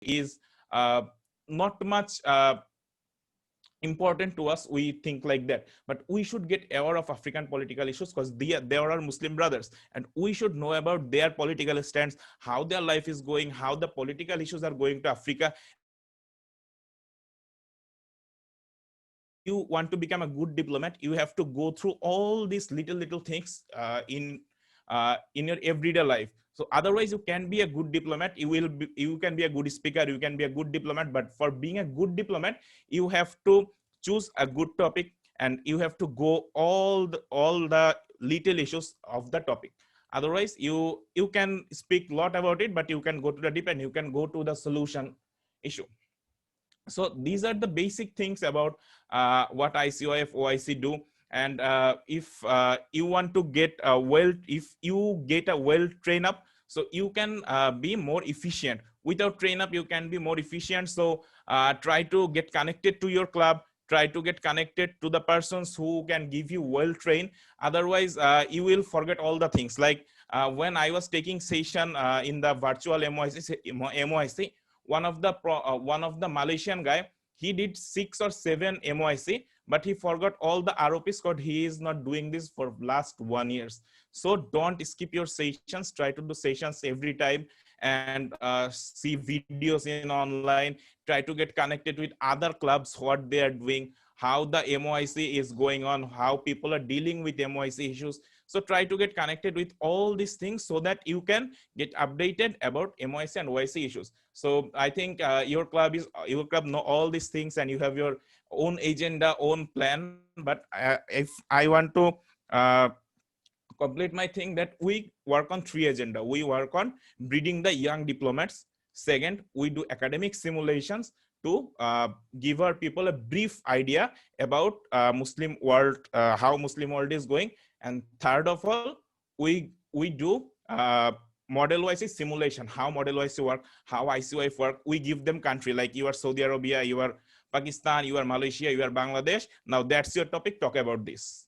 is not much important to us. We think like that, but we should get aware of African political issues because they are Muslim brothers, and we should know about their political stance, how their life is going, how the political issues are going to Africa. You want to become a good diplomat, you have to go through all these little things in your everyday life. So otherwise you can be a good diplomat, you can be a good speaker, you can be a good diplomat, but for being a good diplomat you have to choose a good topic, and you have to go all the little issues of the topic. Otherwise you can speak a lot about it, but you can go to the deep and you can go to the solution issue. So these are the basic things about what Icyf OIC do. And if you want to get if you get a well train up, so you can be more efficient. Without train up you can be more efficient. So try to get connected to your club, try to get connected to the persons who can give you well trained. Otherwise you will forget all the things. Like when I was taking session in the virtual MOIC, one of the Malaysian guy, he did 6 or 7 MOIC, but he forgot all the ROPs because he is not doing this for last 1 year. So don't skip your sessions, try to do sessions every time, and see videos in online, try to get connected with other clubs, what they are doing, how the MOIC is going on, how people are dealing with MOIC issues. So try to get connected with all these things so that you can get updated about MOIC and OIC issues. So I think your club know all these things, and you have your own agenda, own plan. But if I want to complete my thing, that we work on 3 agenda. We work on breeding the young diplomats. Second, we do academic simulations to give our people a brief idea about Muslim world, how Muslim world is going. And third of all, we do Model OIC simulation, how Model OIC work, how Icyf work. We give them country, like you are Saudi Arabia, you are Pakistan, you are Malaysia, you are Bangladesh. Now that's your topic, talk about this.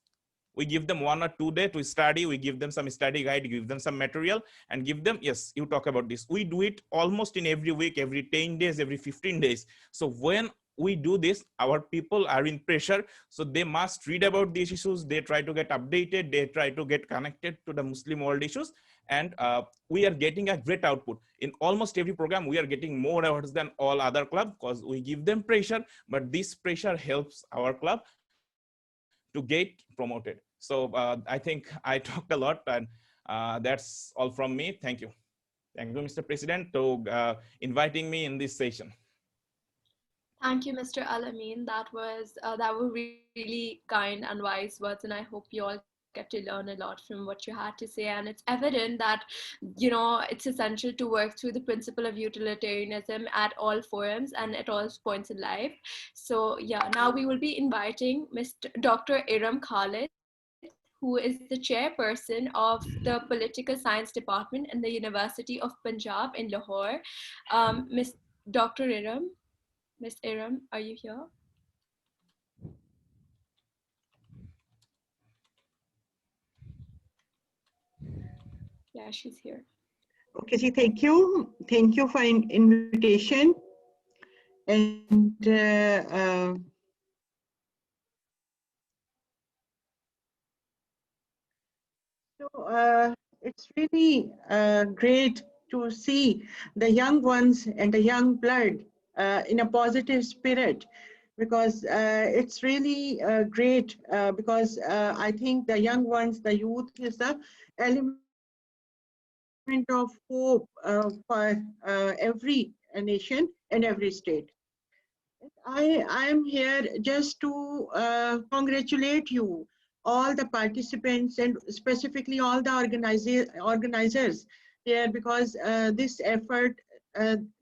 We give them 1 or 2 days to study, we give them some study guide, give them some material, and give them, yes, you talk about this. We do it almost in every week, every 10 days, every 15 days. So when we do this, our people are in pressure, so they must read about these issues, they try to get updated, they try to get connected to the Muslim world issues, and we are getting a great output. In almost every program, we are getting more awards than all other clubs because we give them pressure, but this pressure helps our club to get promoted. So I think I talked a lot, and that's all from me. Thank you. Thank you, Mr. President, to inviting me in this session. Thank you, Mr. Amin. That were really kind and wise words, and I hope you all get to learn a lot from what you had to say. And it's evident that, it's essential to work through the principle of utilitarianism at all forums and at all points in life. So yeah, now we will be inviting Dr. Iram Khalid, who is the chairperson of the Political Science Department in the University of Punjab in Lahore. Miss Dr. Iram, Miss Iram, are you here? Yeah, she's here. Okay, ji, thank you. Thank you for invitation. And it's really great to see the young ones and the young blood in a positive spirit, because it's really great because I think the young ones, the youth is the element of hope for every nation and every state. I am here just to congratulate you, all the participants, and specifically all the organizers here, because this effort,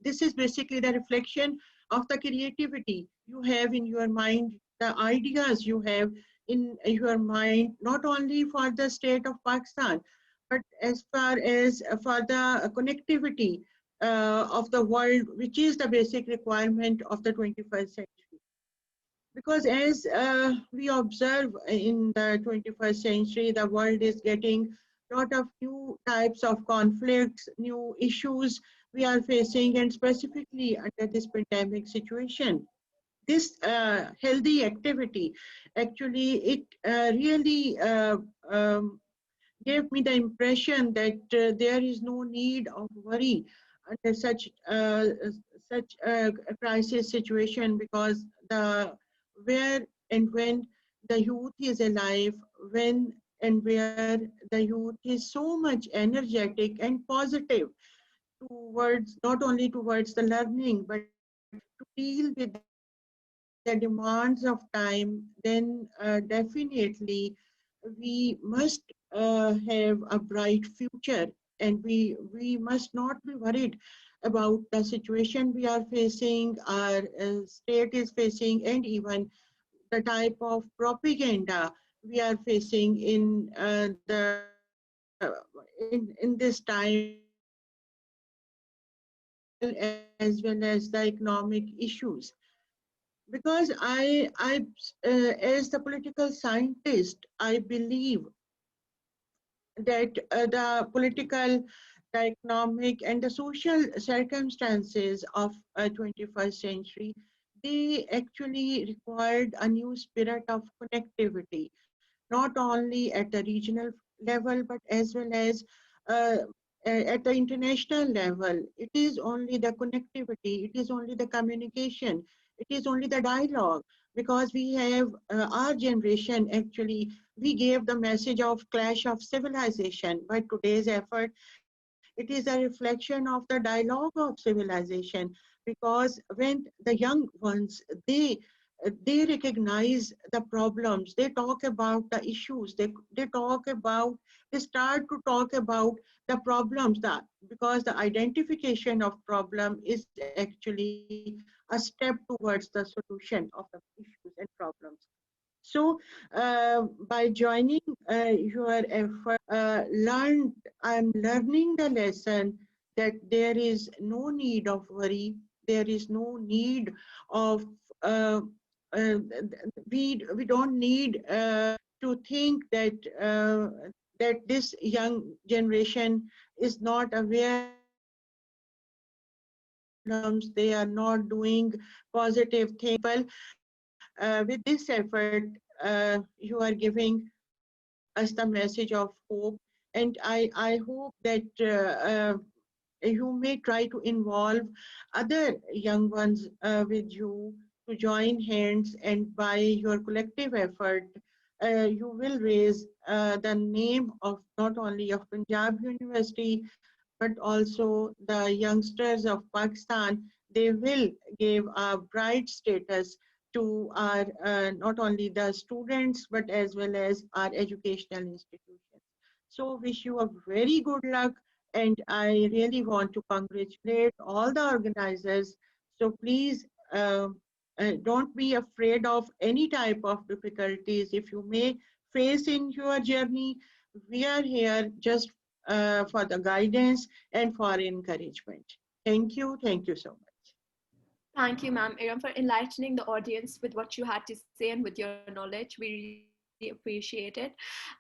this is basically the reflection of the creativity you have in your mind, the ideas you have in your mind, not only for the state of Pakistan, but as far as for the connectivity of the world, which is the basic requirement of the 21st century. Because as we observe in the 21st century, the world is getting a lot of new types of conflicts, new issues we are facing, and specifically under this pandemic situation. This healthy activity, actually, it really gave me the impression that there is no need of worry under such a crisis situation, because the where and when the youth is alive, when and where the youth is so much energetic and positive towards, not only towards the learning, but to deal with the demands of time, then definitely we must have a bright future, and we must not be worried about the situation we are facing, our state is facing, and even the type of propaganda we are facing in this time, as well as the economic issues. Because as the political scientist, I believe that the political, the economic, and the social circumstances of 21st century, they actually required a new spirit of connectivity, not only at the regional level, but as well as uh, at the international level. It is only the connectivity, it is only the communication, it is only the dialogue, because we have our generation, actually, we gave the message of clash of civilization. By today's effort, it is a reflection of the dialogue of civilization, because when the young ones, they recognize the problems, they talk about the issues, they talk about, they start to talk about the problems, that because the identification of problem is actually a step towards the solution of the issues and problems. So by joining your effort, I'm learning the lesson that there is no need of worry, there is no need of, uh, we don't need to think that this young generation is not aware of the problems, they are not doing positive things. With this effort, you are giving us the message of hope, and I hope that you may try to involve other young ones with you to join hands, and by your collective effort, you will raise the name of not only of Punjab University, but also the youngsters of Pakistan. They will give a bright status to our not only the students, but as well as our educational institutions. So wish you a very good luck, and I really want to congratulate all the organizers. So please don't be afraid of any type of difficulties if you may face in your journey. We are here just for the guidance and for encouragement. Thank you so much. Thank you, ma'am, Iram, for enlightening the audience with what you had to say and with your knowledge. We really appreciate it.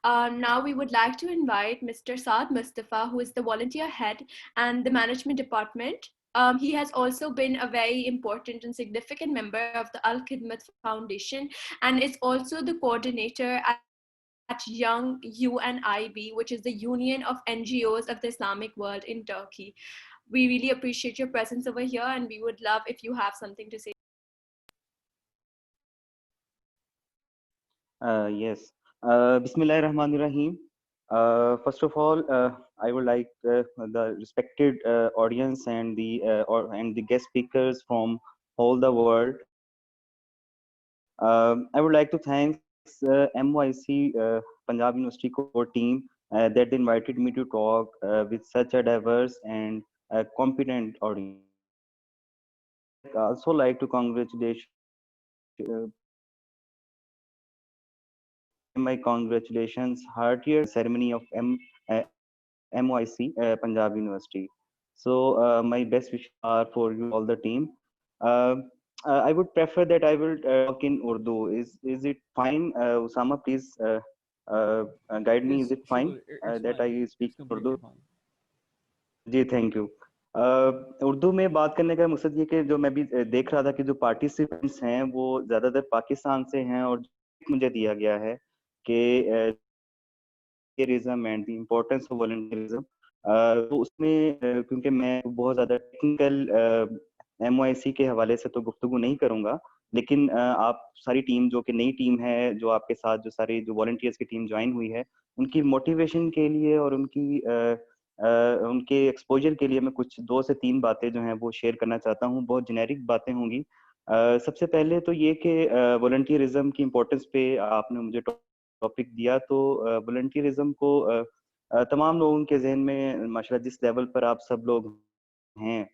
Now we would like to invite Mr. Saad Mustafa, who is the volunteer head and the management department. He has also been a very important and significant member of the Al Khidmat Foundation, and is also the coordinator at Young UNIB, which is the Union of NGOs of the Islamic world in Turkey. We really appreciate your presence over here, and we would love if you have something to say. Yes. Bismillahirrahmanirrahim. First of all, I would like the respected audience and the guest speakers from all the world. I would like to thank MOIC Punjab University core team that invited me to talk with such a diverse and competent audience. Also like to congratulate my congratulations heartiest ceremony of MOIC Punjab University. So my best wishes are for you all the team. Uh, I would prefer that I will talk in Urdu. Is it fine, Usama? Please guide me. Yes, Is it sure. fine It's that fine. I speak It's in completely Urdu? fine. Ji, thank you. Urdu میں بات کرنے کا مقصد یہ کہ جو میں بھی دیکھ رہا تھا کہ جو پارٹیسپینٹس ہیں وہ زیادہ تر پاکستان سے ہیں، اور مجھے دیا گیا ہے کہ volunteerism and the importance of volunteerism. تو اس میں کیونکہ میں بہت زیادہ ٹیکنیکل MOIC کے حوالے سے تو گفتگو نہیں کروں گا، لیکن آپ ساری ٹیم جو کہ نئی ٹیم ہے، جو آپ کے ساتھ جو ساری جو والنٹیئرس کی ٹیم جوائن ہوئی ہے، ان کی موٹیویشن کے لیے اور ان کے ایکسپوجر کے لیے میں کچھ 2 سے 3 باتیں جو ہیں وہ شیئر کرنا چاہتا ہوں. بہت جنیرک باتیں ہوں گی. سب سے پہلے تو یہ کہ والنٹیئرزم کی امپورٹنس پہ آپ نے مجھے ٹاپک دیا. تو والنٹیئرزم کو تمام لوگوں کے ذہن میں ماشاءاللہ جس لیول پر آپ سب لوگ ہیں،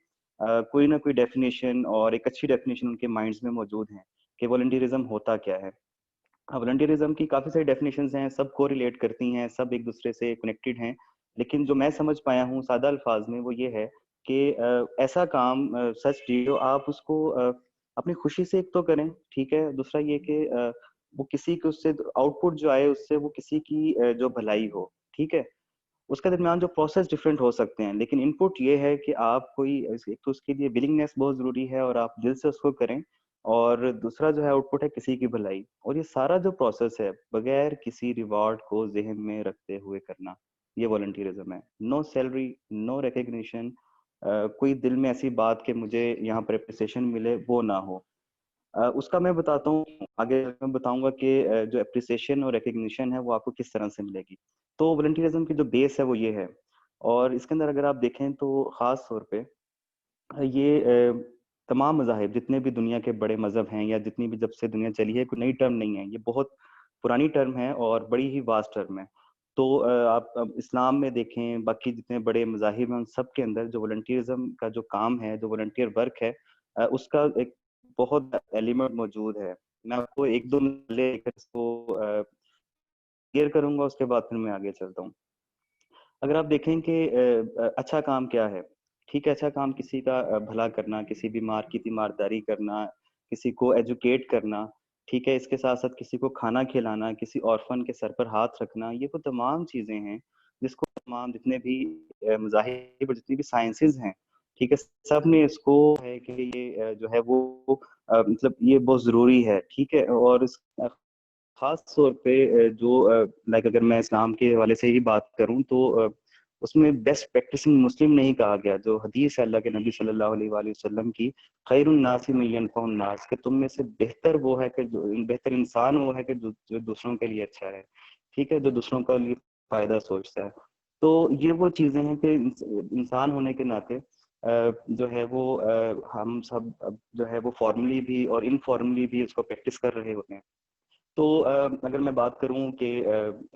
کوئی نہ کوئی ڈیفینیشن اور ایک اچھی ڈیفینیشن ان کے مائنڈز میں موجود ہیں کہ والنٹیئرزم ہوتا کیا ہے. والنٹیئرزم کی کافی ساری ڈیفینیشنز ہیں، سب کو ریلیٹ کرتی ہیں، سب ایک دوسرے سے کنیکٹڈ ہیں، لیکن جو میں سمجھ پایا ہوں سادہ الفاظ میں وہ یہ ہے کہ ایسا کام سچ جو آپ اس کو اپنی خوشی سے ایک تو کریں، ٹھیک ہے. دوسرا یہ کہ وہ کسی کو اس سے آؤٹ پٹ جو آئے اس سے وہ کسی کی جو بھلائی ہو، ٹھیک ہے. اس کے درمیان جو پروسیس ڈفرینٹ ہو سکتے ہیں، لیکن ان پٹ یہ ہے کہ آپ کوئی ایک تو اس کے لیے ولنگنیس بہت ضروری ہے اور آپ دل سے اس کو کریں، اور دوسرا جو ہے آؤٹ پٹ ہے کسی کی بھلائی. اور یہ سارا جو پروسیس ہے بغیر کسی ریوارڈ کو ذہن میں رکھتے ہوئے کرنا، یہ والنٹیئرزم ہے. نو سیلری، نو ریکگنیشن، کوئی دل میں ایسی بات کہ مجھے یہاں پر اپریسیشن ملے وہ نہ ہو. اس کا میں بتاتا ہوں آگے، میں بتاؤں گا کہ جو اپریسیشن اور ریکگنیشن ہے وہ آپ کو کس طرح سے ملے گی. تو والنٹیئرزم کی جو بیس ہے وہ یہ ہے، اور اس کے اندر اگر آپ دیکھیں تو خاص طور پہ یہ تمام مذاہب جتنے بھی دنیا کے بڑے مذہب ہیں یا جتنی بھی جب سے دنیا چلی ہے، کوئی نئی ٹرم نہیں ہے، یہ بہت پرانی ٹرم ہے اور بڑی ہی واسٹ ٹرم ہے. تو آپ اسلام میں دیکھیں، باقی جتنے بڑے مذاہب ہیں ان سب کے اندر جو والنٹیئرزم کا جو کام ہے، جو والنٹیئر ورک ہے، اس کا ایک بہت ایلیمنٹ موجود ہے. میں آپ کو ایک دو لے کر اس کو کلیئر کروں گا، اس کے بعد پھر میں آگے چلتا ہوں. اگر آپ دیکھیں کہ اچھا کام کیا ہے، ٹھیک ہے، اچھا کام کسی کا بھلا کرنا، کسی بیمار کی تیمارداری کرنا، کسی کو ایجوکیٹ کرنا، ٹھیک ہے، اس کے ساتھ ساتھ کسی کو کھانا کھلانا، کسی اورفن کے سر پر ہاتھ رکھنا، یہ وہ تمام چیزیں ہیں جس کو تمام جتنے بھی مذاہب اور جتنی بھی سائنسز ہیں، ٹھیک ہے، سب نے اس کو ہے کہ یہ جو ہے وہ مطلب یہ بہت ضروری ہے، ٹھیک ہے. اور اس خاص طور پہ جو لائک اگر میں اسلام کے حوالے سے ہی بات کروں تو اس میں بیسٹ پریکٹسنگ مسلم نہیں کہا گیا. جو حدیث ہے اللہ کے نبی صلی اللہ علیہ وآلہ وسلم کی، خیر الناس من ينفع الناس، کہ تم میں سے بہتر وہ ہے کہ بہتر انسان وہ ہے کہ جو دوسروں کے لیے اچھا ہے، ٹھیک ہے، جو دوسروں کا لیے فائدہ سوچتا ہے. تو یہ وہ چیزیں ہیں کہ انسان ہونے کے ناطے جو ہے وہ ہم سب جو ہے وہ فارملی بھی اور انفارملی بھی اس کو پریکٹس کر رہے ہوتے ہیں. تو اگر میں بات کروں کہ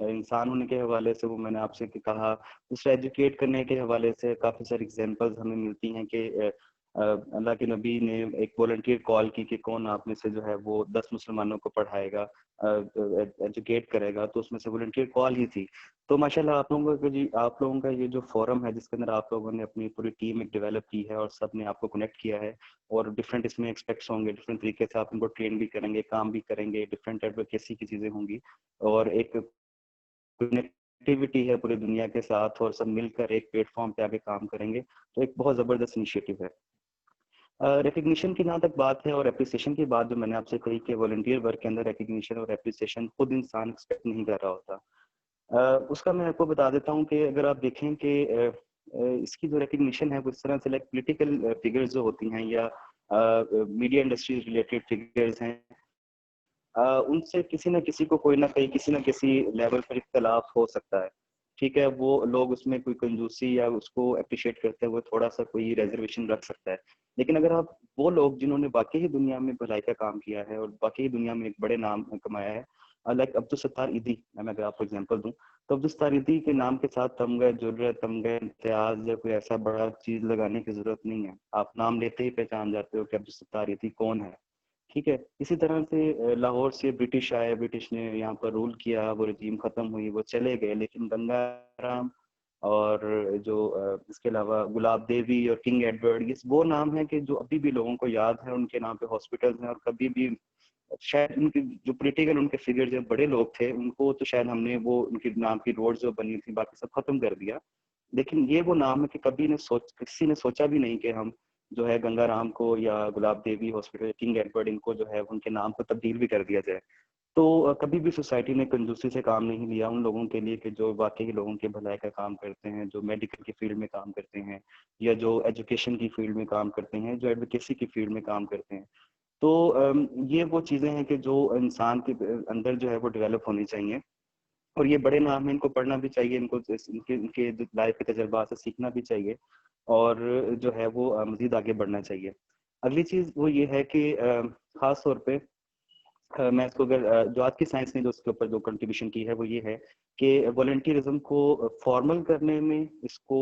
انسان ہونے کے حوالے سے وہ میں نے آپ سے کہا، دوسرا ایجوکیٹ کرنے کے حوالے سے کافی ساری ایگزامپلز ہمیں ملتی ہیں کہ اللہ کے نبی نے ایک والنٹیئر کال کی کہ کون آپ میں سے جو ہے وہ 10 مسلمانوں کو پڑھائے گا، ایجوکیٹ کرے گا، تو اس میں سے والنٹیئر کال ہی تھی. تو ماشاءاللہ آپ لوگوں کا یہ جو فورم ہے جس کے اندر آپ لوگوں نے اپنی پوری ٹیم ایک ڈیولپ کی ہے اور سب نے آپ کو کنیکٹ کیا ہے، اور ڈفرینٹ اس میں ایکسپیکٹس ہوں گے، ڈفرینٹ طریقے سے آپ ان کو ٹرین بھی کریں گے، کام بھی کریں گے، ڈفرینٹ ایڈوکیسی کی چیزیں ہوں گی، اور ایک کنیکٹیوٹی ہے پوری دنیا کے ساتھ، اور سب مل کر ایک پلیٹ فارم پہ آ کے کام کریں گے. تو ایک بہت زبردست انیشیٹو ہے. ریکگنیشن کی جہاں تک بات ہے اور اپریسیشن کی بات جو میں نے آپ سے کہی کہ والنٹیئر ورک کے اندر ریکگنیشن اور اپریسیشن خود انسان ایکسپیکٹ نہیں کر رہا ہوتا. اس کا میں آپ کو بتا دیتا ہوں کہ اگر آپ دیکھیں کہ اس کی جو ریکگنیشن ہے وہ اس طرح سے لائک پولیٹیکل فگرز جو ہوتی ہیں یا میڈیا انڈسٹریز ریلیٹڈ فگرز ہیں، ان سے کسی نہ کسی کو کوئی نہ کہیں کسی نہ کسی لیول پر اختلاف ہو سکتا ہے، ٹھیک ہے. وہ لوگ اس میں کوئی کنجوسی یا اس کو اپریشیٹ کرتے ہوئے تھوڑا سا کوئی ریزرویشن رکھ سکتا ہے. لیکن اگر آپ وہ لوگ جنہوں نے واقعی دنیا میں بھلائی کا کام کیا ہے اور واقعی دنیا میں ایک بڑے نام کمایا ہے، لائک عبدالستار ایدھی، میں اگر آپ کو ایگزامپل دوں تو عبدالستار ایدھی کے نام کے ساتھ تمغہ جرت، تمغہ امتیاز یا کوئی ایسا بڑا چیز لگانے کی ضرورت نہیں ہے. آپ نام لیتے ہی پہچان جاتے ہو کہ عبدالستار ایدھی کون ہے، ٹھیک ہے. اسی طرح سے لاہور سے برٹش آئے، برٹش نے یہاں پر رول کیا، وہ رجیم ختم ہوئی، وہ چلے گئے، لیکن گنگا رام اور جو اس کے علاوہ گلاب دیوی اور کنگ ایڈورڈ، یہ وہ نام ہے کہ جو ابھی بھی لوگوں کو یاد ہے. ان کے نام پہ ہاسپٹلز ہیں، اور کبھی بھی شاید ان کی جو پولیٹیکل ان کے فگر جو بڑے لوگ تھے ان کو تو شاید ہم نے وہ ان کے نام کی روڈ جو بنی تھی باقی سب ختم کر دیا، لیکن یہ وہ نام ہے کہ کسی نے سوچا بھی نہیں کہ ہم جو ہے گنگا رام کو یا گلاب دیوی ہاسپٹل کنگ ایڈورڈ ان کو جو ہے ان کے نام کو تبدیل بھی کر دیا جائے. تو کبھی بھی سوسائٹی نے کنجوسی سے کام نہیں لیا ان لوگوں کے لیے کہ جو واقعی لوگوں کے بھلائی کا کام کرتے ہیں, جو میڈیکل کی فیلڈ میں کام کرتے ہیں, یا جو ایجوکیشن کی فیلڈ میں کام کرتے ہیں, جو ایڈوکیسی کی فیلڈ میں کام کرتے ہیں. تو یہ وہ چیزیں ہیں کہ جو انسان کے اندر جو ہے وہ ڈیولپ ہونی چاہیے, اور یہ بڑے نام ہیں, ان کو پڑھنا بھی چاہیے, ان کے لائف کے تجربات سے سیکھنا بھی چاہیے, اور جو ہے وہ مزید آگے بڑھنا چاہیے. اگلی چیز وہ یہ ہے کہ خاص طور پہ میں اس کو اگر جو آج کی سائنس نے جو اس کے اوپر جو کنٹریبیوشن کی ہے وہ یہ ہے کہ والنٹیئرزم کو فارمل کرنے میں, اس کو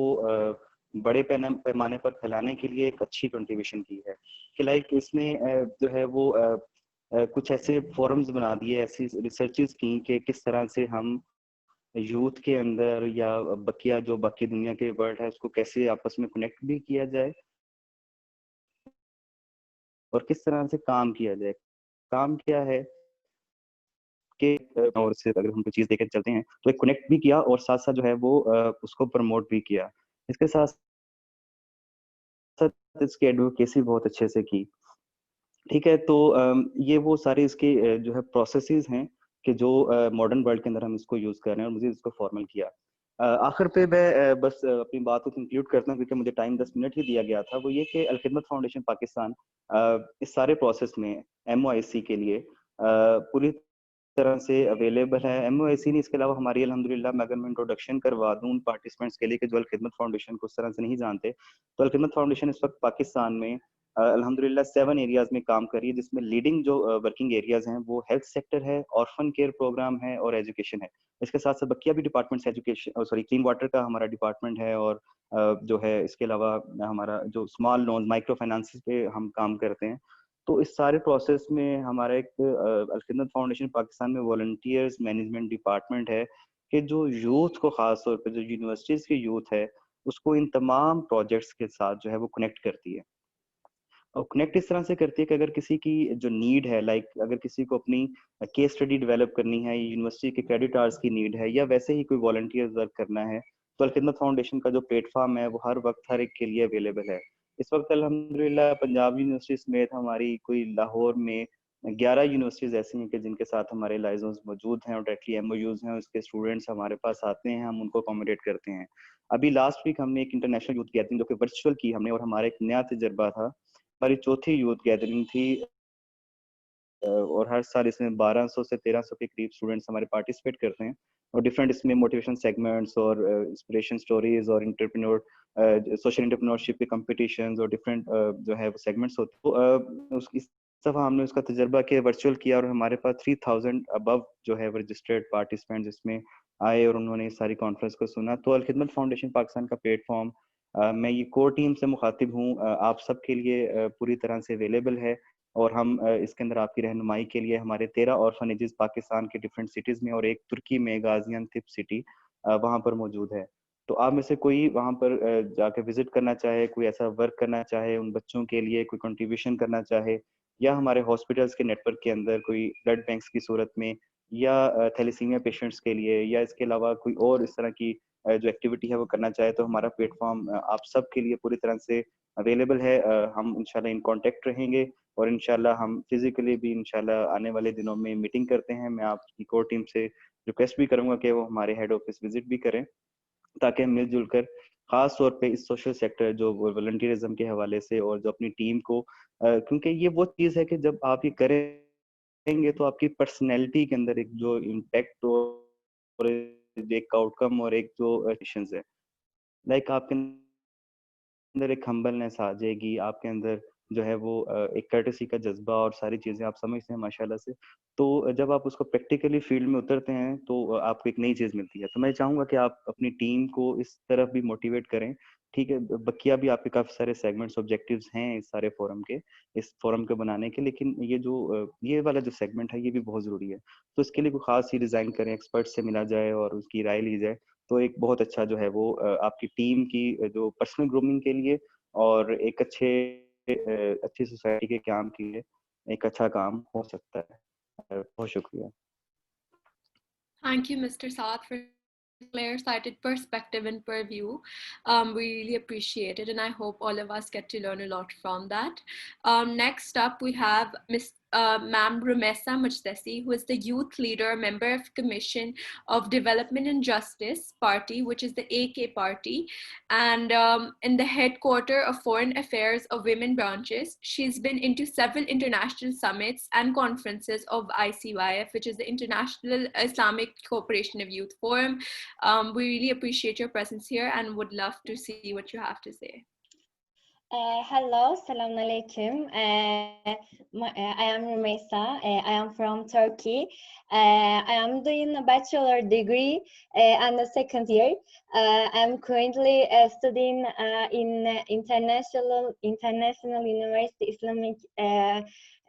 بڑے پیمانے پر پھیلانے کے لیے ایک اچھی کنٹریبیوشن کی ہے. کہ لائک اس نے جو ہے وہ کچھ ایسے فورمز بنا دیے, ایسی ریسرچز کی کہ کس طرح سے ہم یوتھ کے اندر یا بقیہ جو باقی دنیا کے ورلڈ ہے اس کو کیسے آپس میں کنیکٹ بھی کیا جائے, اور کس طرح سے کام کیا جائے. کام کیا ہے کہ اور سے اگر ہم کوئی چیز دیکھ کے چلتے ہیں تو ایک کنیکٹ بھی کیا, اور ساتھ ساتھ جو ہے وہ اس کو پروموٹ بھی کیا. اس کے ساتھ ساتھ اس کی ایڈوکیسی بہت اچھے سے کی. ٹھیک ہے, تو یہ وہ سارے اس کے جو ہے پروسیسز ہیں کہ جو ماڈرن ورلڈ کے اندر ہم اس کو یوز کر رہے ہیں, اور مجھے اس کو فارمل کیا. آخر پہ میں بس اپنی بات کو کنکلوڈ کرتا ہوں کیونکہ مجھے ٹائم 10 منٹ ہی دیا گیا تھا. وہ یہ کہ الخدمت فاؤنڈیشن پاکستان اس سارے پروسیس میں MOIC کے لیے پوری طرح سے اویلیبل ہے. MOIC نے اس کے علاوہ ہماری الحمدللہ میں اگر میں انٹروڈکشن کروا دوں ان پارٹیسپینٹس کے لیے کہ جو الخدمت فاؤنڈیشن کو اس طرح سے نہیں جانتے, تو الخدمت فاؤنڈیشن اس وقت پاکستان میں الحمدللہ 7 ایریاز میں کام کر رہی ہے, جس میں لیڈنگ جو ورکنگ ایریاز ہیں وہ ہیلتھ سیکٹر ہے, آرفن کیئر پروگرام ہے, اور ایجوکیشن ہے. اس کے ساتھ ساتھ بقیہ بھی ڈپارٹمنٹس ایجوکیشن کلین واٹر کا ہمارا ڈپارٹمنٹ ہے, اور جو ہے اس کے علاوہ ہمارا جو اسمال لون مائکرو فائنانس پہ ہم کام کرتے ہیں. تو اس سارے پروسیس میں ہمارا ایک الخدمت فاؤنڈیشن پاکستان میں والنٹیئرز مینجمنٹ ڈپارٹمنٹ ہے کہ جو یوتھ کو خاص طور پہ جو یونیورسٹیز کی یوتھ ہے اس کو ان تمام پروجیکٹس کے ساتھ جو ہے وہ کنیکٹ کرتی ہے. اور کنیکٹ اس طرح سے کرتی ہے کہ اگر کسی کی جو نیڈ ہے, لائک اگر کسی کو اپنی کیس اسٹڈی ڈیولپ کرنی ہے, یونیورسٹی کے کریڈٹ آرز کی نیڈ ہے, یا ویسے ہی کوئی والنٹیئر ورک کرنا ہے, تو الخدمت فاؤنڈیشن کا جو پلیٹ فارم ہے وہ ہر وقت ہر ایک کے لیے اویلیبل ہے. اس وقت الحمدللہ پنجاب یونیورسٹی سمیت ہماری کوئی لاہور میں 11 یونیورسٹیز ایسی ہیں کہ جن کے ساتھ ہمارے لائزنس موجود ہیں, اور ڈائریکٹلی MOUs ہیں. اس کے اسٹوڈنٹس ہمارے پاس آتے ہیں, ہم ان کو اکوموڈیٹ کرتے ہیں. ابھی لاسٹ ویک ہم نے ایک انٹرنیشنل یوتھ گیدرنگ جو کہ ورچوئل کی ہم نے, اور ہمارا ایک نیا تجربہ تھا. ہماری چوتھی یوتھ گیدرنگ تھی, اور ہر سال اس میں 1200 سے 1300 کے قریب اسٹوڈنٹس ہمارے پارٹیسپیٹ کرتے ہیں, اور ڈفرینٹ اس میں موٹیویشن سیگمنٹس اور انسپریشن سٹوریز اور سوشل انٹرپرینورشپ کے کمپٹیشنز اور ڈفرینٹ جو ہے وہ سیگمنٹس ہوتے ہیں. اس دفعہ ہم نے اس کا تجربہ کیا, ورچوئل کیا, اور ہمارے پاس 3000 ابو جو ہے رجسٹرڈ پارٹیسپینٹس اس میں آئے, اور انہوں نے اس ساری کانفرنس کو سنا. تو الخدمت فاؤنڈیشن پاکستان کا پلیٹ فارم, میں یہ کور ٹیم سے مخاطب ہوں, آپ سب کے لیے پوری طرح سے اویلیبل ہے, اور ہم اس کے اندر آپ کی رہنمائی کے لیے ہمارے 13 آرفنیجز پاکستان کے ڈفرینٹ سٹیز میں, اور ایک ترکی میں غازی طب سٹی وہاں پر موجود ہے. تو آپ میں سے کوئی وہاں پر جا کے وزٹ کرنا چاہے, کوئی ایسا ورک کرنا چاہے ان بچوں کے لیے, کوئی کنٹریبیوشن کرنا چاہے, یا ہمارے ہاسپٹلس کے نیٹ ورک کے اندر کوئی بلڈ بینکس کی صورت میں, یا تھیلیسیمیا پیشنٹس کے لیے, یا اس کے علاوہ کوئی اور اس طرح کی جو ایکٹیویٹی ہے وہ کرنا چاہے, تو ہمارا پلیٹ فارم آپ سب کے لیے پوری طرح سے اویلیبل ہے. ہم انشاءاللہ ان کانٹیکٹ رہیں گے, اور انشاءاللہ ہم فزیکلی بھی انشاءاللہ آنے والے دنوں میں میٹنگ کرتے ہیں. میں آپ کی کور ٹیم سے ریکویسٹ بھی کروں گا کہ وہ ہمارے ہیڈ آفس وزٹ بھی کریں, تاکہ ہم مل جل کر خاص طور پہ اس سوشل سیکٹر جو والنٹیئرزم کے حوالے سے, اور جو اپنی ٹیم کو, کیونکہ یہ وہ چیز ہے کہ جب آپ یہ کریں گے تو آپ کی پرسنالٹی کے اندر ایک جو امپیکٹ اور ایک آؤٹ کم اور ایک جو ایکشنز ہے, لائک آپ کے اندر ایک ہمبلنس آ جائے گی, آپ کے اندر جو ہے وہ ایک کرٹسی کا جذبہ, اور ساری چیزیں آپ سمجھتے ہیں ماشاءاللہ سے. تو جب آپ اس کو پریکٹیکلی فیلڈ میں اترتے ہیں تو آپ کو ایک نئی چیز ملتی ہے. تو میں چاہوں گا کہ آپ اپنی ٹیم کو اس طرف بھی موٹیویٹ کریں. ٹھیک ہے, بقیہ بھی آپ کے کافی سارے سیگمنٹس آبجیکٹیوز ہیں اس سارے فورم کے, اس فورم کو بنانے کے, لیکن یہ والا جو سیگمنٹ ہے یہ بھی بہت ضروری ہے. تو اس کے لیے کوئی خاص ہی ڈیزائن کریں, ایکسپرٹ سے ملا جائے اور اس کی رائے لی جائے, تو ایک بہت اچھا جو ہے وہ آپ کی ٹیم کی جو پرسنل گرومنگ کے لیے اور ایک اچھی سوسائٹی کے قیام کے لیے ایک اچھا کام ہو سکتا ہے. بہت شکریہ. Thank you, Mr. Saad, for clear-sighted perspective and purview. We really appreciate it, and I hope all of us get to learn a lot from that. Next up, we have Ma'am Rumeysa Mujdeci, who is the youth leader, member of Commission of Development and Justice Party, which is the AK Party, and in the headquarter of Foreign Affairs of Women branches. She's been into several international summits and conferences of Icyf, which is the International Islamic Cooperation of Youth Forum. We really appreciate your presence here and would love to see what you have to say. Hello, Salam Alaikum. I am Rumeysa. I am from Turkey. I am doing a bachelor degree and the second year. I'm currently studying in International University Islamic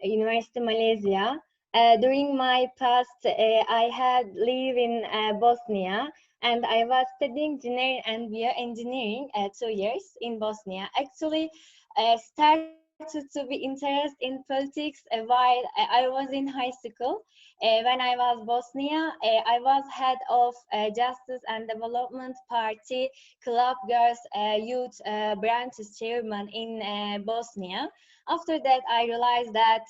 University Malaysia. During my past, I had lived in Bosnia, and I was studying engineering and bioengineering 2 years in Bosnia. Actually, started to be interested in politics while I was in high school. When I was Bosnia, I was head of Justice and Development Party Club Girls Youth Branches Chairman in Bosnia. After that, I realized that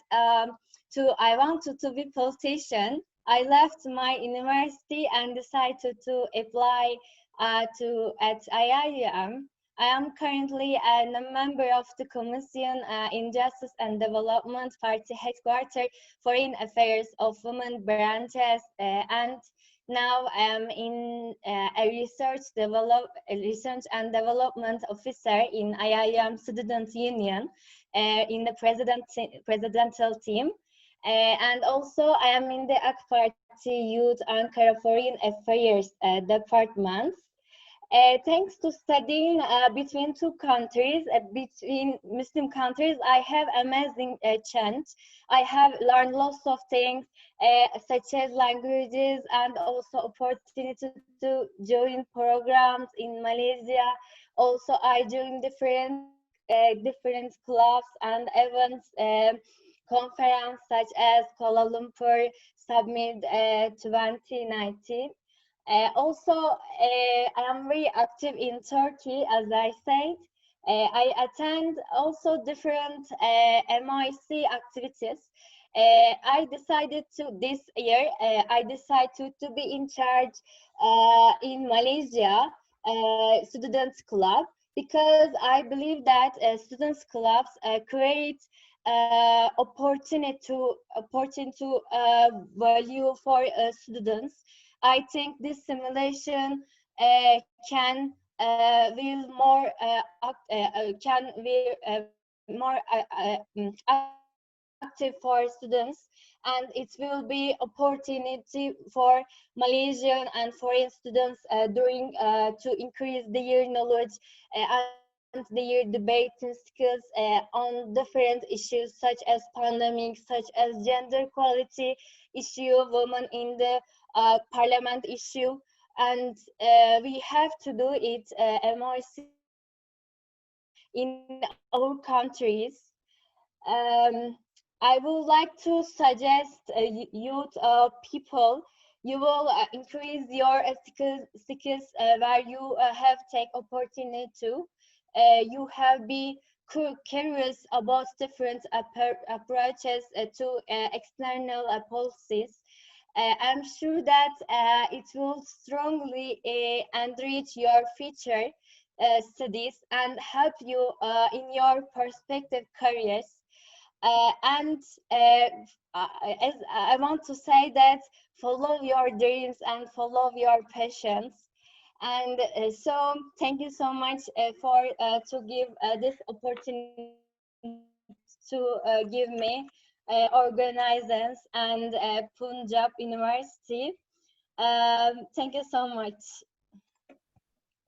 I wanted to be politician. I left my university and decided to apply at IIM. I am currently a member of the Commission in Justice and Development Party headquartered Foreign Affairs of Women branches, and now I am in a research and development officer in IIM Student Union in the presidential team. And also I am in the AK Party Youth and Foreign Affairs department. Thanks to studying between two countries, between Muslim countries, I have amazing chance. I have learned lots of things, such as languages, and also opportunity to join programs in Malaysia. Also, I joined different clubs and events, conference such as Kuala Lumpur Summit 2019. Also, I am very active in Turkey, as I said. I attend also different MOIC activities. I decided this year, I decided to be in charge in Malaysia Students Club, because I believe that students clubs create opportunity value for students. I think this simulation can will more active for students, and it will be opportunity for Malaysian and foreign students during to increase their knowledge and their debating skills on different issues such as pandemic, such as gender equality issue, women in the parliament issue, and we have to do it MOIC in our countries. I would like to suggest youth people, you will increase your skills where you have take opportunity to. You have be curious about different approaches to external policies. I'm sure that it will strongly enrich your future studies and help you in your prospective careers. And as I want to say that follow your dreams and follow your passions. And so thank you so much for to give this opportunity to give me organizers and Punjab University. Thank you so much.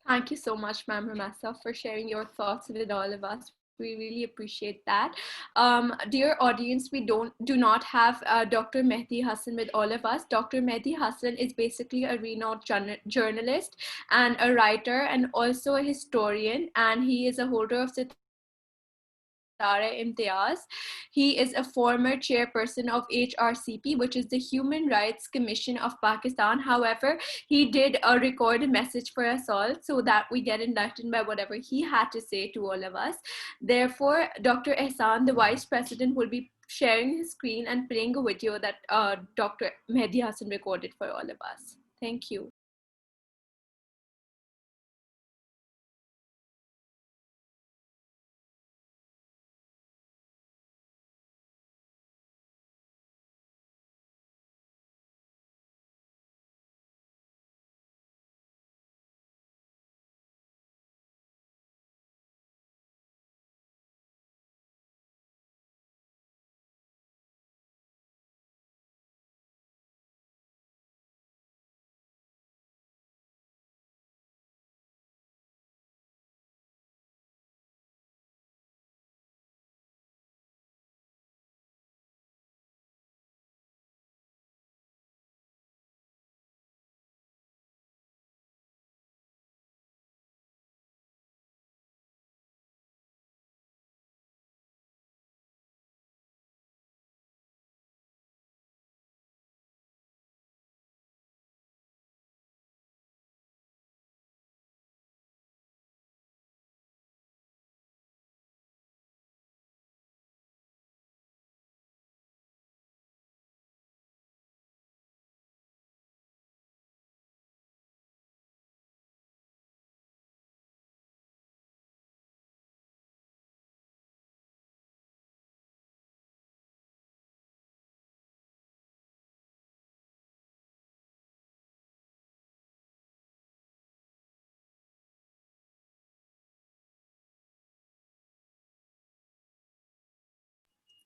Thank you so much, Ma'am Rumeysa, for sharing your thoughts with all of us. We really appreciate that. Dear audience, we do not have Dr. Mehdi Hassan with all of us. Dr. Mehdi Hassan is basically a renowned journalist and a writer and also a historian, and he is a holder of Sitara Sitara Imtiaz. He is a former chairperson of HRCP, which is the Human Rights Commission of Pakistan. However, he did record a message for us all so that we get enlightened by whatever he had to say to all of us. Therefore, Dr. Ehsan, the Vice President, will be sharing his screen and playing a video that Dr. Mehdi Hassan recorded for all of us. Thank you.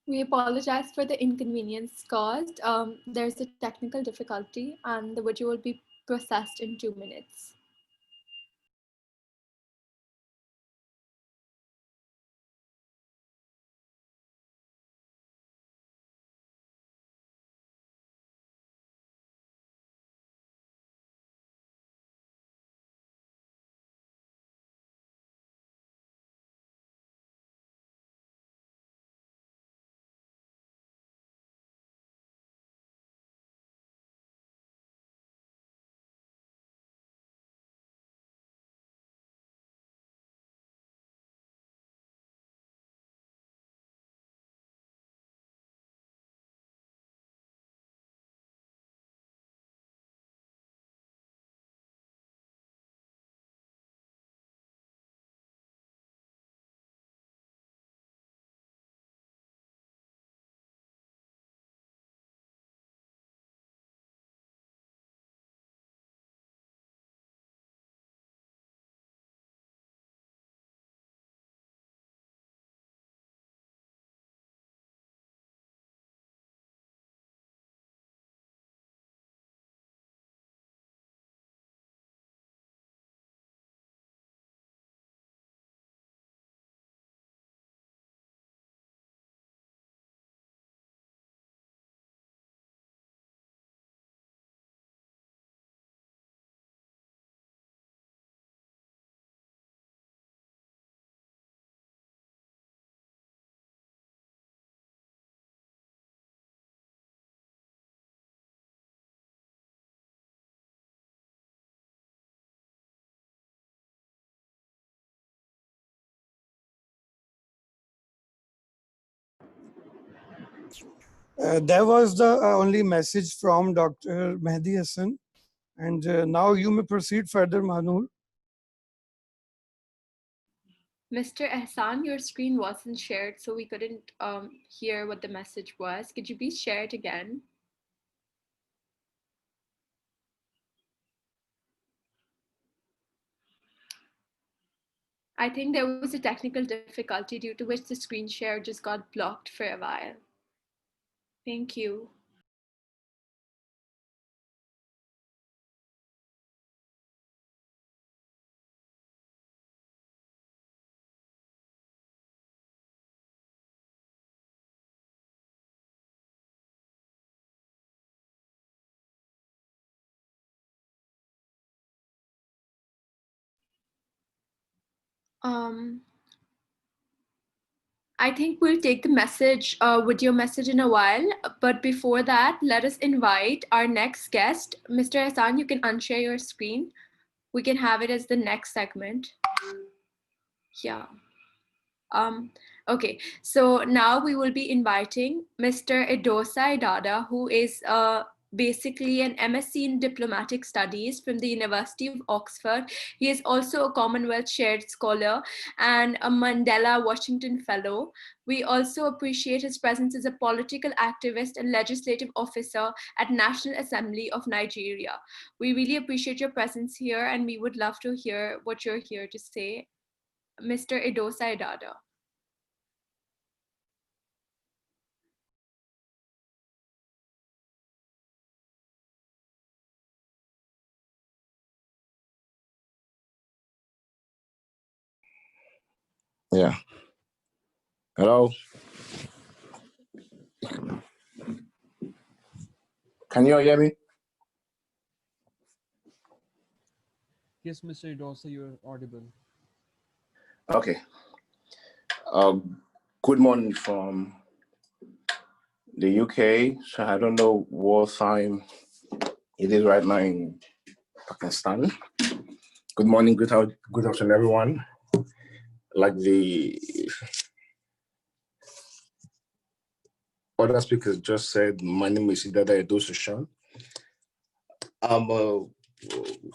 We apologize for the inconvenience caused. There's a technical difficulty and the video will be processed in 2 minutes. That was the only message from Dr. Mehdi Hassan. And now you may proceed further, Mahnoor. Mr. Ehsan, your screen wasn't shared, so we couldn't hear what the message was. Could you please share it again? I think there was a technical difficulty due to which the screen share just got blocked for a while. Thank you. Um, I think we'll take the message, video message in a while. But before that, let us invite our next guest. Mr. Hassan, you can unshare your screen. We can have it as the next segment. Yeah. Um, okay, so now we will be inviting Mr. Edosa Idada, who is basically an MSc in Diplomatic Studies from the University of Oxford. He is also a Commonwealth Shared Scholar and a Mandela Washington Fellow. We also appreciate his presence as a political activist and legislative officer at National Assembly of Nigeria. We really appreciate your presence here, and we would love to hear what you're here to say. Mr. Edosa Idada. Yeah. Hello. Can you hear me? Yes, Mr. Edosa, you're audible. Okay. Good morning from the UK. So I don't know what time it is right now in Pakistan. Good morning, good afternoon, everyone. Like the other speakers just said, my name is Edosa. I'm a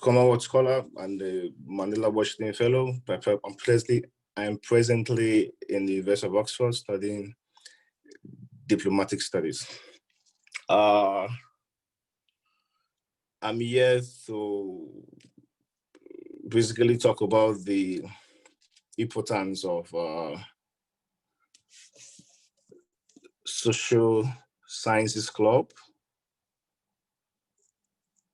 Commonwealth Scholar and the Mandela Washington Fellow. I am presently in the University of Oxford studying diplomatic studies. I'm here to basically talk about the importance of social sciences club,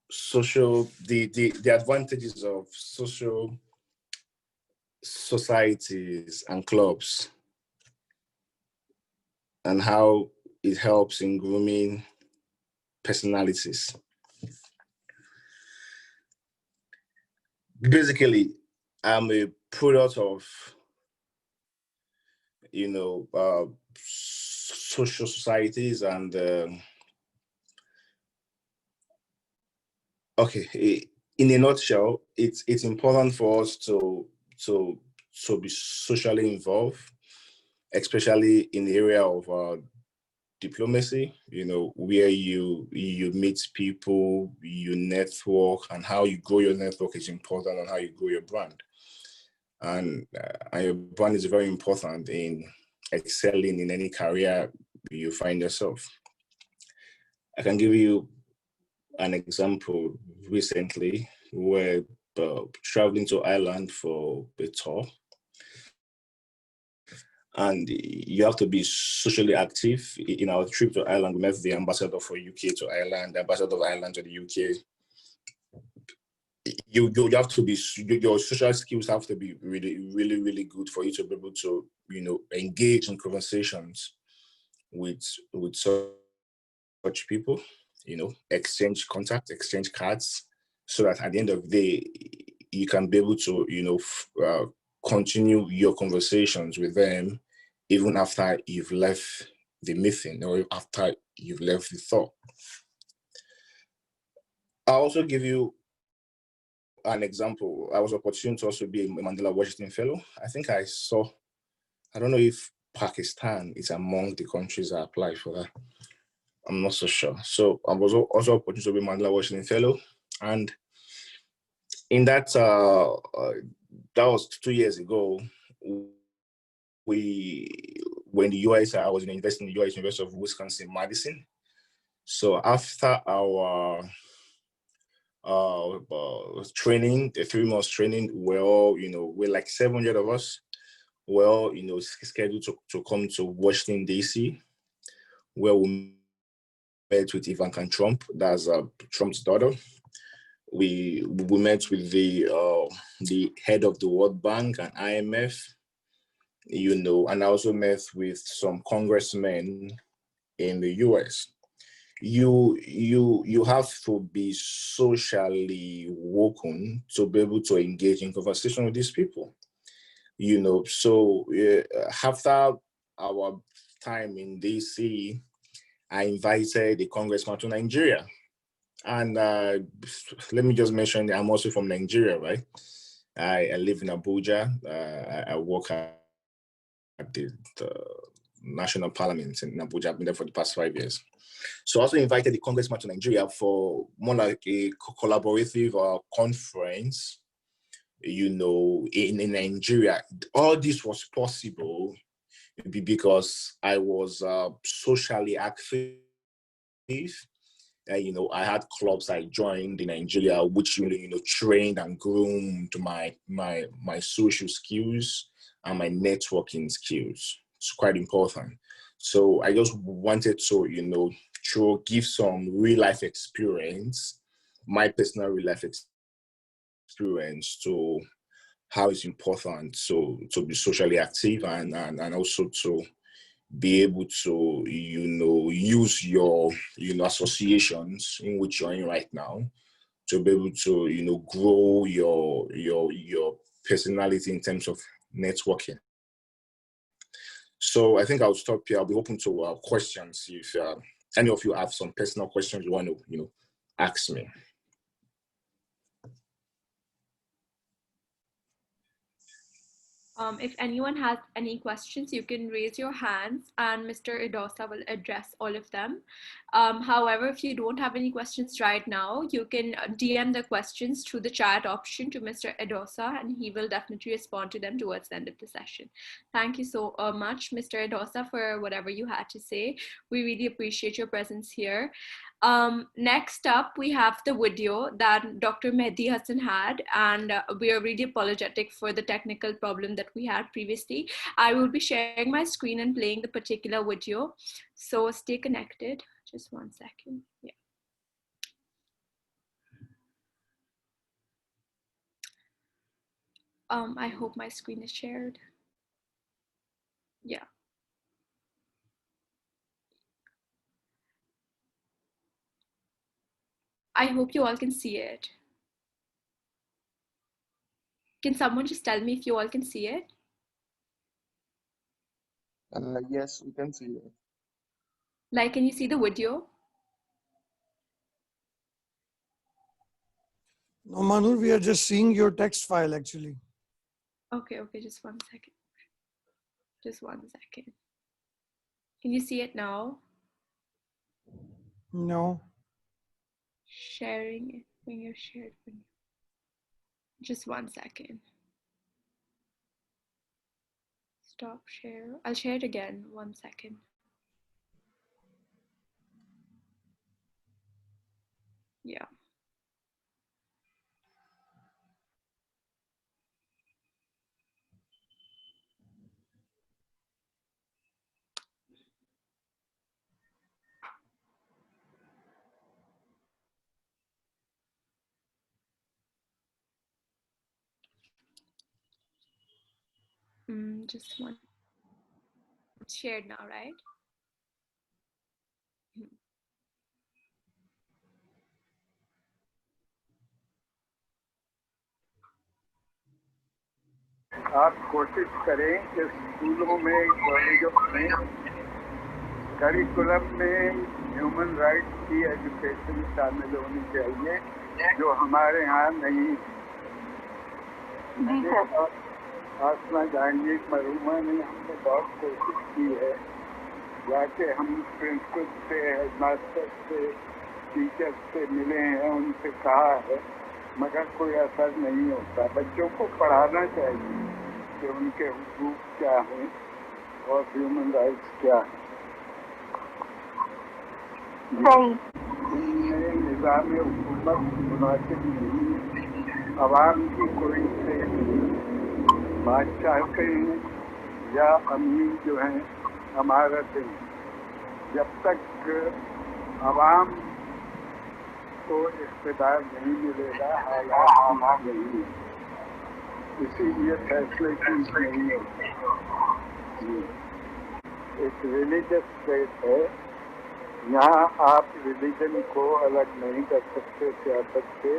the advantages of social societies and clubs, and how it helps in grooming personalities. Basically, I'm a product of, social societies, and okay, in a nutshell, it's important for us to be socially involved, especially in the area of diplomacy, where you meet people, you network, and how you grow your network is important, and how you grow your brand. And your brand is very important in excelling in any career you find yourself. I can give you an example. Recently, we're traveling to Ireland for a tour, and you have to be socially active. In our trip to Ireland, we met the ambassador for UK to Ireland, the ambassador of Ireland to the UK. You have to be, your social skills have to be really, really, really good for you to be able to, engage in conversations with such people, exchange contacts, exchange cards, so that at the end of the day, you can be able to, continue your conversations with them even after you've left the meeting or after you've left the thought. I'll also give you an example. I was opportune to also be a Mandela Washington Fellow. I think I don't know if Pakistan is among the countries that apply for that. I'm not so sure. So I was also opportunity to be Mandela Washington Fellow. And in that, that was 2 years ago, when the US, I was investing in the US University of Wisconsin-Madison. So after our training, the 3 months training, we're all, we're like 700 of us. We're all, scheduled to come to Washington, D.C., where we met with Ivanka Trump, that's Trump's daughter. We met with the head of the World Bank and IMF, and I also met with some congressmen in the US. You have to be socially woken to be able to engage in conversation with these people. So after our time in DC, I invited the congressman to Nigeria. And let me just mention that I'm also from Nigeria, right? I live in Abuja. I work at the National Parliament in Abuja. I've been there for the past 5 years. So I also invited the congressman to Nigeria for more like a collaborative conference, you know, in Nigeria. All this was possible because I was socially active. You know, I had clubs I joined in Nigeria, which you know trained and groomed my social skills and my networking skills. It's quite important. So I just wanted to, you know, to give some real life experience, my personal real life experience to how it's important to be socially active and also to be able to, you know, use your, you know, associations in which you're in right now to be able to, you know, grow your personality in terms of networking. So I think I'll stop here. I'll be open to questions if any of you have some personal questions you want to, you know, ask me. If anyone has any questions, you can raise your hands and Mr. Edosa will address all of them. However, if you don't have any questions right now, you can DM the questions through the chat option to Mr. Edosa and he will definitely respond to them towards the end of the session. Thank you so much, Mr. Edosa, for whatever you had to say. We really appreciate your presence here. Next up, we have the video that Dr. Mehdi Hassan had, and we are really apologetic for the technical problem that we had previously. I will be sharing my screen and playing the particular video, so stay connected. Just 1 second. Yeah. I hope my screen is shared. Yeah. I hope you all can see it. Can someone just tell me if you all can see it? Yes, we can see it. Like, can you see the video? No, Mahnoor, we are just seeing your text file actually. Okay, just 1 second. Just 1 second. Can you see it now? No. Sharing it when you're shared. Just 1 second. Stop share. I'll share it again. 1 second. Yeah. Just one. It's shared now, right? आप कोशिश करें कि स्कूलों में, कॉलेजों में, curriculum में human rights की एजुकेशन शामिल होनी चाहिए, जो हमारे यहाँ नहीं। आसमा जहांगीर मरहुमा ने हमने बहुत कोशिश की है, जाके हम प्रिंसिपल से, हेडमास्टर से, टीचर से मिले हैं, उनसे कहा है, मगर कोई असर नहीं होता। बच्चों को पढ़ाना चाहिए कि उनके हुकूक क्या हैं और ह्यूमन राइट्स क्या हैं। इनमें निज़ाम हुकूमत मुनासिब नहीं, अवाम की कोई से बादशाह हैं या अमीन जो हैं अमारतें। जब तक अवाम को इख्तिदार नहीं मिलेगा, हालात नहीं, इसीलिए फैसले की नहीं होते। एक रिलीजियस स्टेट है, यहाँ आप रिलीजन को अलग नहीं कर सकते सियासत से।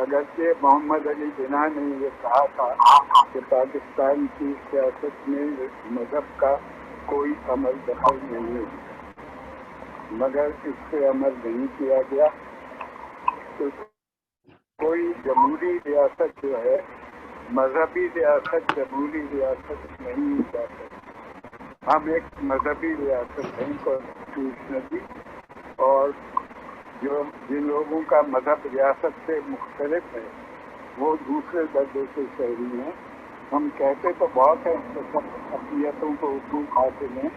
अगरचे मोहम्मद अली जिन्ना ने ये कहा था कि पाकिस्तान की सियासत में मजहब का कोई अमल दखल नहीं है, मगर इस पे अमल नहीं किया गया तो कोई जमहूरी रियासत जो है मजहबी रियासत जमहूरी रियासत नहीं हो सकती। हम एक मजहबी रियासत हैं कॉन्स्टिट्यूशनली, और जो जिन लोगों का मजहब रियासत से मुख्तलिफ है वो दूसरे दर्जे के शहरी हैं। हम कहते तो बहुत हैं अक़लियतों को हुकूक हासिल हैं,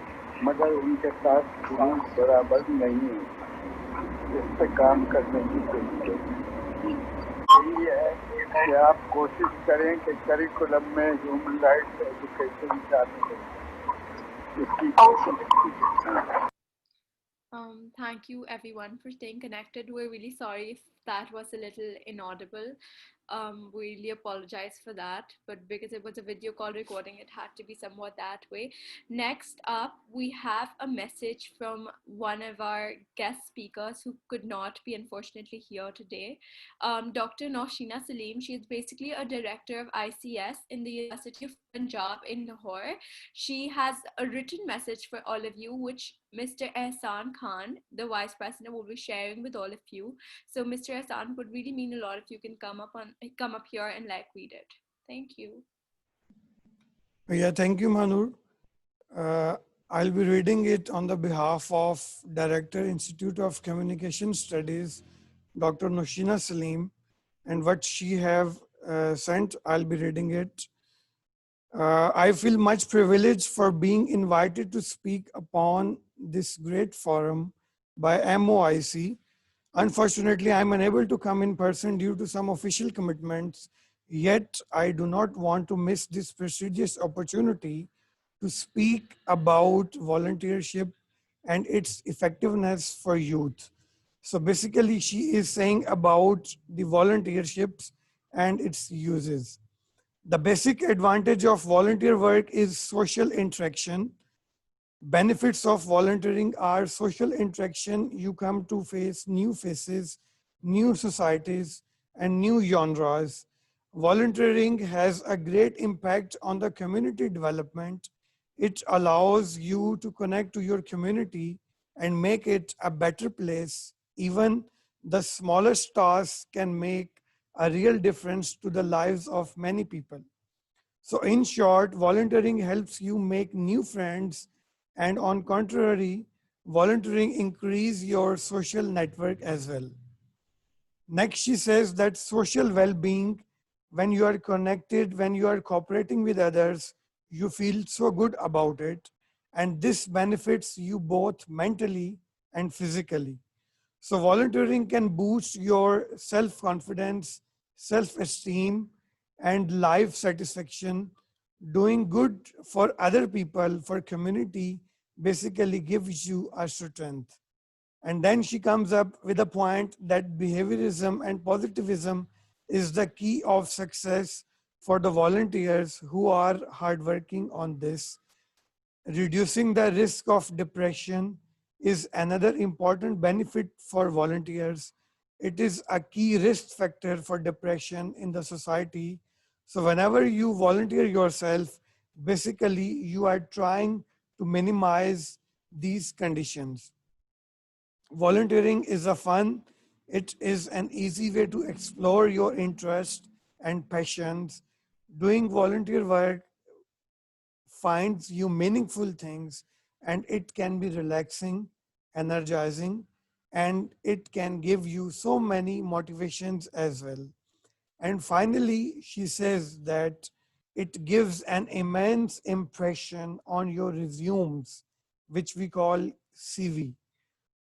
मगर उनके साथ हुकूक बराबर नहीं है। इस पे काम करने की कोशिश यही है कि आप कोशिश करें कि करिकुलम में ह्यूमन राइट्स एजुकेशन शामिल हो। इसकी कोशिश। Thank you everyone for staying connected. We're really sorry if that was a little inaudible. We really apologize for that, but because it was a video call recording, it had to be somewhat that way. Next up, we have a message from one of our guest speakers who could not be unfortunately here today. Dr. Noshina Salim, she is basically a director of ICS in the University of Punjab in Lahore. She has a written message for all of you, which Mr. Ehsan Khan, the Vice President, will be sharing with all of you. So Mr. Ehsan, would really mean a lot if you can come up here and read it. Thank you. Yeah, thank you, Mahnoor. I'll be reading it on the behalf of Director, Institute of Communication Studies, Dr. Noshina Salim, and what she have sent, I'll be reading it. I feel much privileged for being invited to speak upon this great forum by MOIC. Unfortunately, I'm unable to come in person due to some official commitments, yet I do not want to miss this prestigious opportunity to speak about volunteership and its effectiveness for youth. So basically, she is saying about the volunteerships and its uses. The basic advantage of volunteer work is social interaction. Benefits of volunteering are social interaction. You come to face new faces, new societies, and new genres. Volunteering has a great impact on the community development. It allows you to connect to your community and make it a better place. Even the smallest tasks can make a real difference to the lives of many people. So in short, volunteering helps you make new friends, and on contrary, volunteering increase your social network as well. Next, she says that social well-being, when you are connected, when you are cooperating with others, you feel so good about it. And this benefits you both mentally and physically. So volunteering can boost your self-confidence, self-esteem, and life satisfaction. Doing good for other people, for community, basically gives you a strength. And then she comes up with a point that behaviorism and positivism is the key of success for the volunteers who are hardworking on this. Reducing the risk of depression is another important benefit for volunteers. It is a key risk factor for depression in the society. So whenever you volunteer yourself, basically you are trying to minimize these conditions. Volunteering is a fun. It is an easy way to explore your interests and passions. Doing volunteer work finds you meaningful things, and it can be relaxing, energizing, and it can give you so many motivations as well. And finally, she says that it gives an immense impression on your resumes, which we call CV.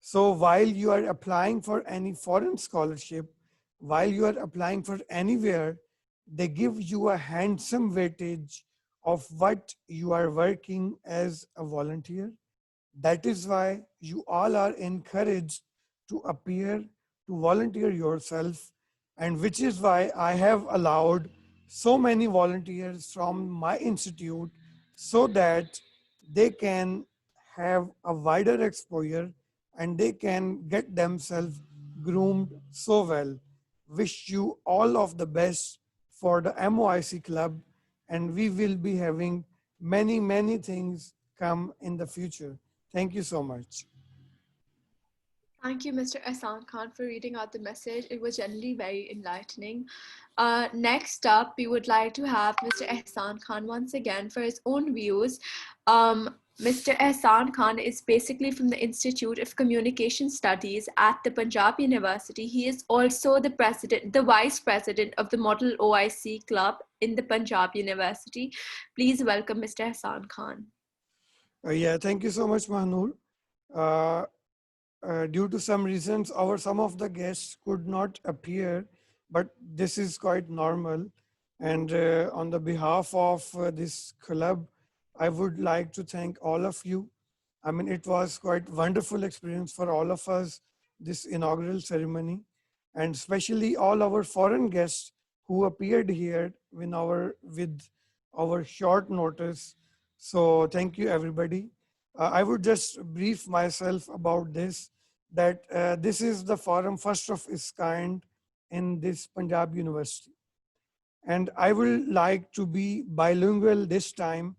So while you are applying for any foreign scholarship, while you are applying for anywhere, they give you a handsome weightage of what you are working as a volunteer. That is why you all are encouraged to appear, to volunteer yourself, and which is why I have allowed so many volunteers from my institute so that they can have a wider exposure and they can get themselves groomed so well. Wish you all of the best for the MOIC club, and we will be having many, many things come in the future. Thank you so much. Thank you, Mr. Ahsan Khan, for reading out the message. It was generally very enlightening. Next up, we would like to have Mr. Ahsan Khan once again for his own views. Mr. Ahsan Khan is basically from the Institute of Communication Studies at the Punjab University. He is also the vice president of the Model OIC Club in the Punjab University. Please welcome Mr. Ahsan Khan. Yeah, thank you so much, Mahnoor. Due to some reasons, some of the guests could not appear, but this is quite normal. And on the behalf of this club, I would like to thank all of you. I mean, it was quite wonderful experience for all of us, this inaugural ceremony, and especially all our foreign guests who appeared here with our short notice. So thank you, everybody. I would just brief myself about this, that this is the forum first of its kind in this Punjab University. And I will like to be bilingual this time,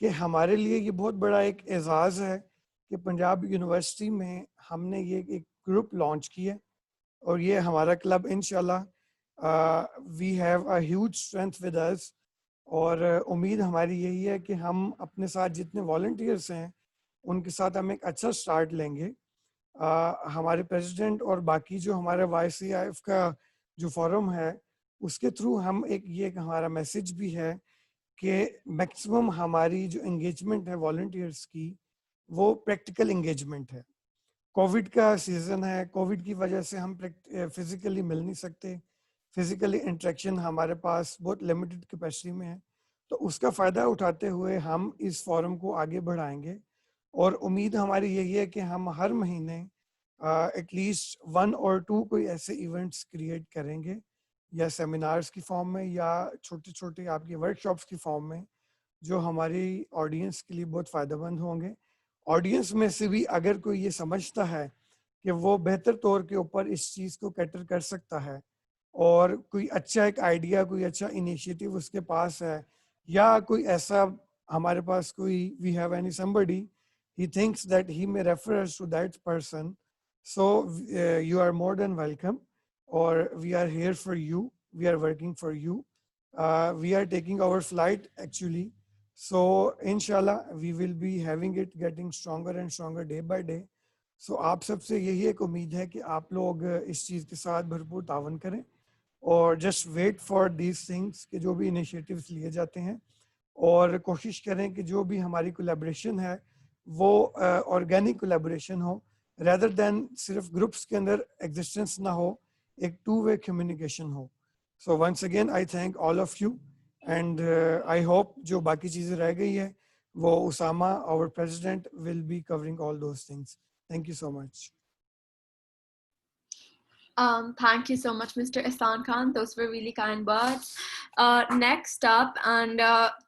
कि हमारे लिए ये बहुत बड़ा एक एजाज़ है कि Punjab university में हमने ये एक ग्रुप लॉन्च किया और ये हमारा क्लब इंशाल्लाह we have a huge strength with us और उम्मीद हमारी यही है कि हम अपने साथ जितने वॉलंटियर्स हैं उनके साथ हम एक अच्छा स्टार्ट लेंगे. हमारे प्रेसिडेंट और बाकी जो हमारे YCIF का जो फोरम है उसके थ्रू हम ये हमारा मैसेज भी है कि मैक्सिमम हमारी जो एंगेजमेंट है वॉलंटियर्स की वो प्रैक्टिकल एंगेजमेंट है. कोविड का सीज़न है, कोविड की वजह से हम फिजिकली मिल नहीं सकते, फिजिकली इंटरेक्शन हमारे पास बहुत लिमिटेड कैपेसिटी में है, तो उसका फ़ायदा उठाते हुए हम इस फोरम को आगे बढ़ाएंगे और उम्मीद हमारी यही है कि हम हर महीने एटलीस्ट 1 और 2 कोई ऐसे इवेंट्स क्रिएट करेंगे या सेमिनार्स की फॉर्म में या छोटे छोटे आपकी वर्कशॉप्स की फॉर्म में जो हमारी ऑडियंस के लिए बहुत फ़ायदेमंद होंगे. ऑडियंस में से भी अगर कोई ये समझता है कि वो बेहतर तौर के ऊपर इस चीज़ को कैटर कर सकता है और कोई अच्छा एक आइडिया, कोई अच्छा इनिशिएटिव उसके पास है या कोई ऐसा हमारे पास कोई we have any somebody he thinks that he may refer us to that person, so you are more than welcome, or we are here for you, we are working for you. We are taking our flight actually, so inshallah we will be having it getting stronger and stronger day by day. So आप सबसे यही एक उम्मीद है कि आप लोग इस चीज़ के साथ भरपूर तावन करें और just wait for these things कि जो भी initiatives लिए जाते हैं और कोशिश करें कि जो भी हमारी collaboration है वो ऑर्गेनिक कोलैबोरेशन हो rather than सिर्फ ग्रुप्स के अंदर एग्जिस्टेंस ना हो, एक 2-way कम्युनिकेशन हो. So once again I thank all of you and I hope जो बाकी चीज़ें रह गई है वो Usama our president will be covering all those things. Thank you so much. Thank you so much, Mr. Ahsan Khan. Those were really kind words. Next up, and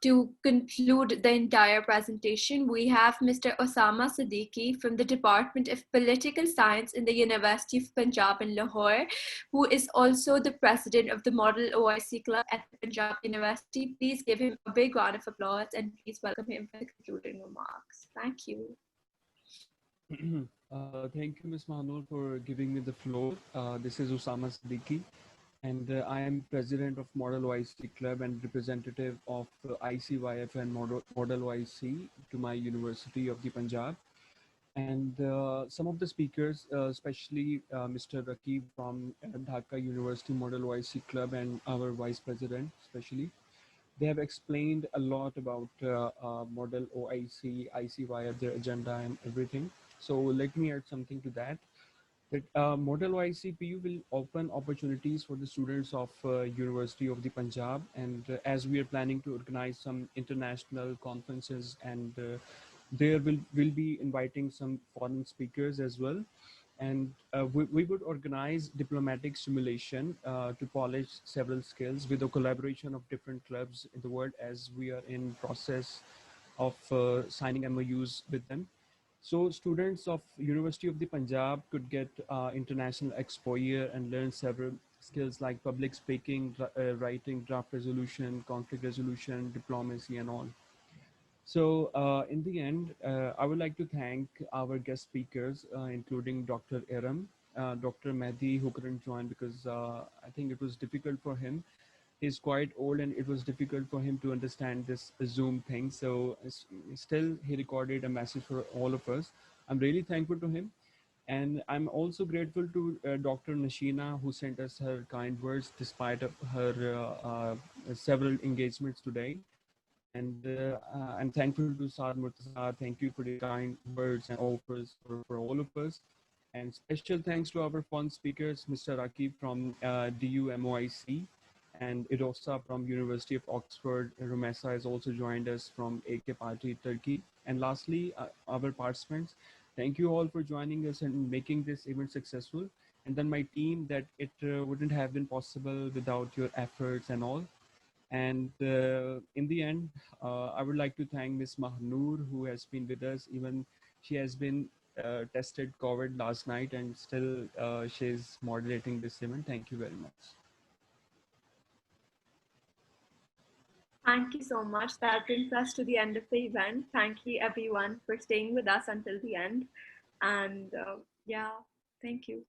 to conclude the entire presentation, we have Mr. Osama Siddiqui from the Department of Political Science in the University of Punjab in Lahore, who is also the president of the Model OIC Club at Punjab University. Please give him a big round of applause and please welcome him for the concluding remarks. Thank you. Thank you, Ms. Mahnoor, for giving me the floor. This is Osama Siddiqui, and I am president of Model OIC Club and representative of Icyf and Model OIC to my University of the Punjab. And some of the speakers, especially Mr. Rakib from Dhaka University Model OIC Club and our vice president, especially, they have explained a lot about Model OIC, Icyf, their agenda and everything. So let me add something to that. Model OIC-PU will open opportunities for the students of University of the Punjab, and as we are planning to organize some international conferences, and there will be inviting some foreign speakers as well, and we would organize diplomatic simulation to polish several skills with the collaboration of different clubs in the world, as we are in process of signing MOUs with them. So students of University of the Punjab could get international exposure and learn several skills like public speaking, writing, draft resolution, conflict resolution, diplomacy, and all. So in the end, I would like to thank our guest speakers, including Dr. Iram, Dr. Mehdi, who couldn't join because I think it was difficult for him. He's quite old and it was difficult for him to understand this Zoom thing. So still he recorded a message for all of us. I'm really thankful to him. And I'm also grateful to Dr. Nashina, who sent us her kind words despite of her several engagements today. And I'm thankful to Saad Murtaza. Thank you for the kind words and offers for all of us. And special thanks to our fun speakers, Mr. Rakib from DU MOIC and Edosa from University of Oxford. Rumeysa has also joined us from AK Party, Turkey. And lastly, our participants, thank you all for joining us and making this event successful. And then my team, that it wouldn't have been possible without your efforts and all. And in the end, I would like to thank Ms. Mahnoor, who has been with us. Even she has been tested COVID last night, and still she's moderating this event. Thank you very much. Thank you so much. That brings us to the end of the event. Thank you everyone for staying with us until the end. And yeah, thank you.